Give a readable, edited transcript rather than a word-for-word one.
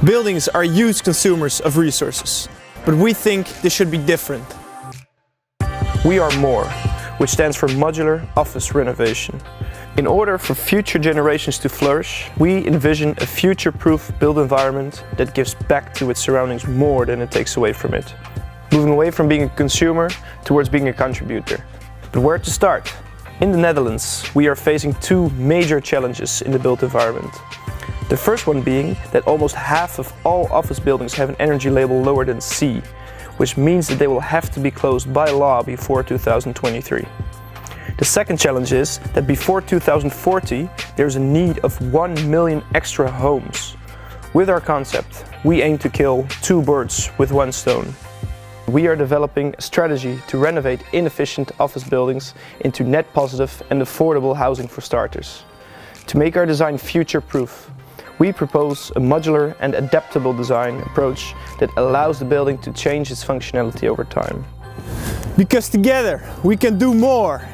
Buildings are huge consumers of resources, but we think this should be different. We are MOR, which stands for Modular Office Renovation. In order for future generations to flourish, we envision a future-proof built environment that gives back to its surroundings more than it takes away from it. Moving away from being a consumer towards being a contributor. But where to start? In the Netherlands, we are facing two major challenges in the built environment. The first one being that almost half of all office buildings have an energy label lower than C, which means that they will have to be closed by law before 2023. The second challenge is that before 2040, there's a need of 1 million extra homes. With our concept, we aim to kill two birds with one stone. We are developing a strategy to renovate inefficient office buildings into net positive and affordable housing for starters. To make our design future-proof, we propose a modular and adaptable design approach that allows the building to change its functionality over time. Because together we can do more.